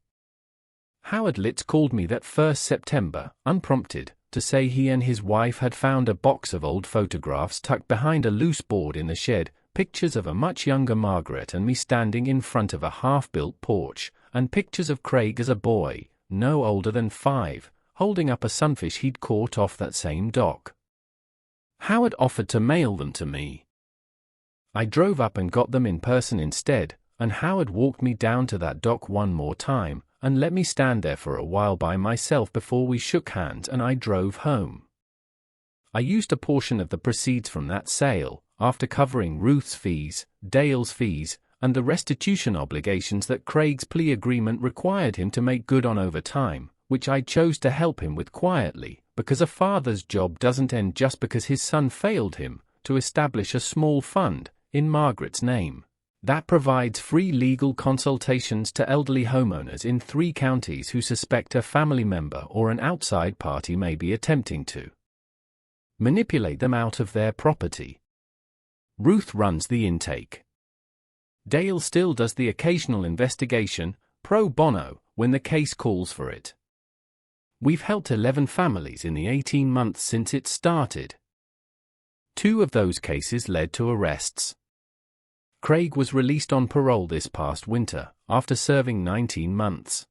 Howard Litz called me that first September, unprompted, to say he and his wife had found a box of old photographs tucked behind a loose board in the shed, pictures of a much younger Margaret and me standing in front of a half-built porch, and pictures of Craig as a boy, no older than 5, holding up a sunfish he'd caught off that same dock. Howard offered to mail them to me. I drove up and got them in person instead, and Howard walked me down to that dock one more time, and let me stand there for a while by myself before we shook hands and I drove home. I used a portion of the proceeds from that sale, after covering Ruth's fees, Dale's fees, and the restitution obligations that Craig's plea agreement required him to make good on over time, which I chose to help him with quietly, because a father's job doesn't end just because his son failed him, to establish a small fund, in Margaret's name, that provides free legal consultations to elderly homeowners in 3 counties who suspect a family member or an outside party may be attempting to manipulate them out of their property. Ruth runs the intake. Dale still does the occasional investigation, pro bono, when the case calls for it. We've helped 11 families in the 18 months since it started. 2 of those cases led to arrests. Craig was released on parole this past winter, after serving 19 months.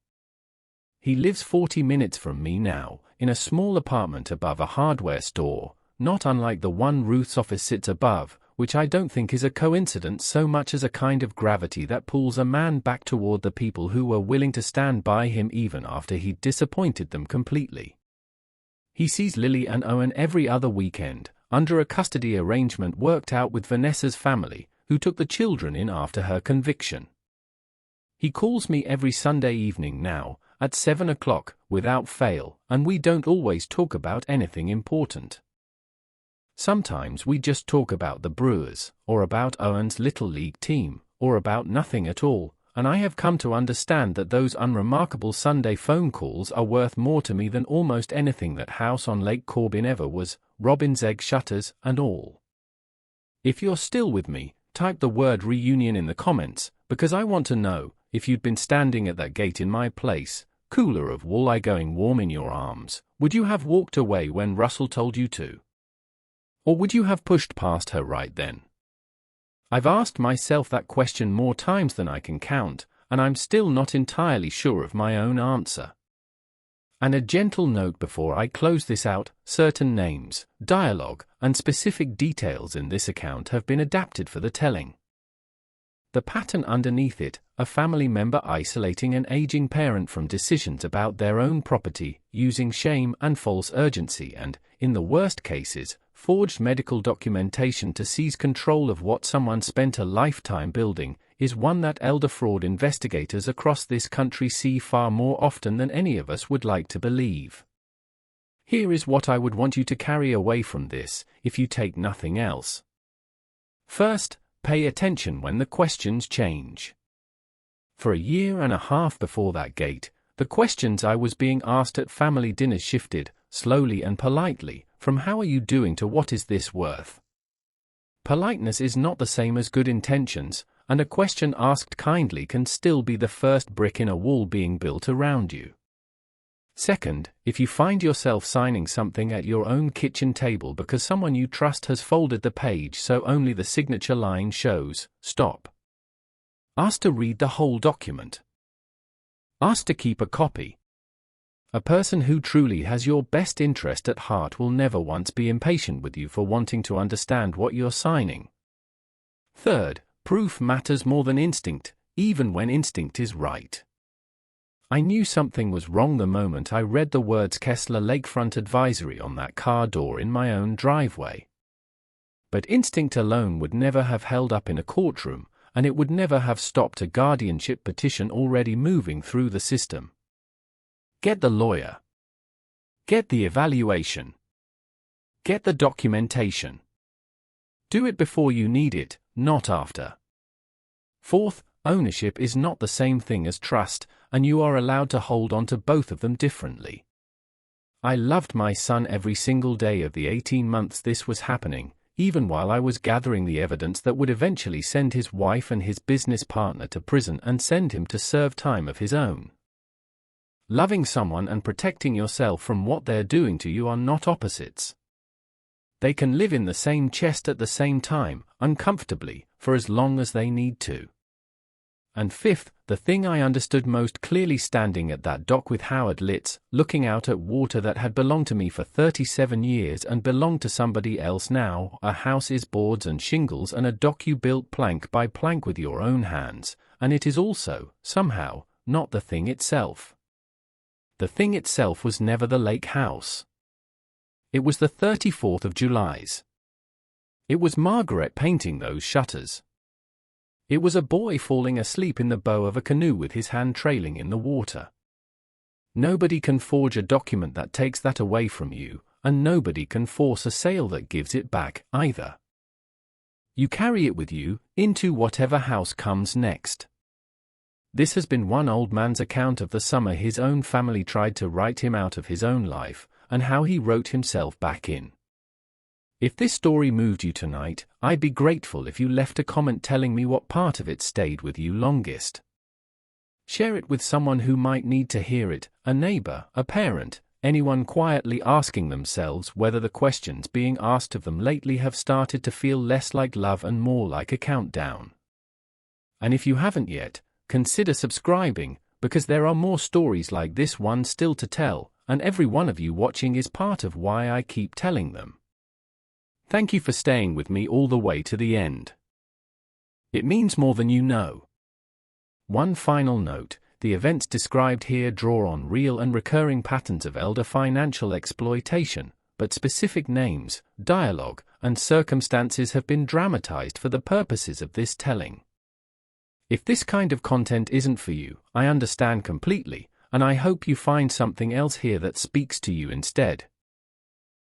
He lives 40 minutes from me now, in a small apartment above a hardware store, not unlike the one Ruth's office sits above, which I don't think is a coincidence so much as a kind of gravity that pulls a man back toward the people who were willing to stand by him even after he'd disappointed them completely. He sees Lily and Owen every other weekend, under a custody arrangement worked out with Vanessa's family, who took the children in after her conviction. He calls me every Sunday evening now, at 7 o'clock, without fail, and we don't always talk about anything important. Sometimes we just talk about the Brewers, or about Owen's Little League team, or about nothing at all, and I have come to understand that those unremarkable Sunday phone calls are worth more to me than almost anything that house on Lake Corbin ever was, robin's egg shutters and all. If you're still with me, type the word reunion in the comments, because I want to know, if you'd been standing at that gate in my place, cooler of walleye going warm in your arms, would you have walked away when Russell told you to? Or would you have pushed past her right then? I've asked myself that question more times than I can count, and I'm still not entirely sure of my own answer. And a gentle note before I close this out, certain names, dialogue, and specific details in this account have been adapted for the telling. The pattern underneath it, a family member isolating an aging parent from decisions about their own property, using shame and false urgency and, in the worst cases, forged medical documentation to seize control of what someone spent a lifetime building, is one that elder fraud investigators across this country see far more often than any of us would like to believe. Here is what I would want you to carry away from this, if you take nothing else. First, pay attention when the questions change. For a year and a half before that gate, the questions I was being asked at family dinners shifted, slowly and politely, from "how are you doing" to "what is this worth?" Politeness is not the same as good intentions, and a question asked kindly can still be the first brick in a wall being built around you. Second, if you find yourself signing something at your own kitchen table because someone you trust has folded the page so only the signature line shows, stop. Ask to read the whole document. Ask to keep a copy. A person who truly has your best interest at heart will never once be impatient with you for wanting to understand what you're signing. Third, proof matters more than instinct, even when instinct is right. I knew something was wrong the moment I read the words Kessler Lakefront Advisory on that car door in my own driveway. But instinct alone would never have held up in a courtroom, and it would never have stopped a guardianship petition already moving through the system. Get the lawyer. Get the evaluation. Get the documentation. Do it before you need it, not after. Fourth, ownership is not the same thing as trust, and you are allowed to hold on to both of them differently. I loved my son every single day of the 18 months this was happening, even while I was gathering the evidence that would eventually send his wife and his business partner to prison and send him to serve time of his own. Loving someone and protecting yourself from what they're doing to you are not opposites. They can live in the same chest at the same time, uncomfortably, for as long as they need to. And fifth, the thing I understood most clearly standing at that dock with Howard Litz, looking out at water that had belonged to me for 37 years and belonged to somebody else now, a house is boards and shingles and a dock you built plank by plank with your own hands, and it is also, somehow, not the thing itself. The thing itself was never the lake house. It was the 34th of July's. It was Margaret painting those shutters. It was a boy falling asleep in the bow of a canoe with his hand trailing in the water. Nobody can forge a document that takes that away from you, and nobody can force a sale that gives it back, either. You carry it with you, into whatever house comes next. This has been one old man's account of the summer his own family tried to write him out of his own life, and how he wrote himself back in. If this story moved you tonight, I'd be grateful if you left a comment telling me what part of it stayed with you longest. Share it with someone who might need to hear it, a neighbor, a parent, anyone quietly asking themselves whether the questions being asked of them lately have started to feel less like love and more like a countdown. And if you haven't yet, consider subscribing, because there are more stories like this one still to tell, and every one of you watching is part of why I keep telling them. Thank you for staying with me all the way to the end. It means more than you know. One final note: the events described here draw on real and recurring patterns of elder financial exploitation, but specific names, dialogue, and circumstances have been dramatized for the purposes of this telling. If this kind of content isn't for you, I understand completely, and I hope you find something else here that speaks to you instead.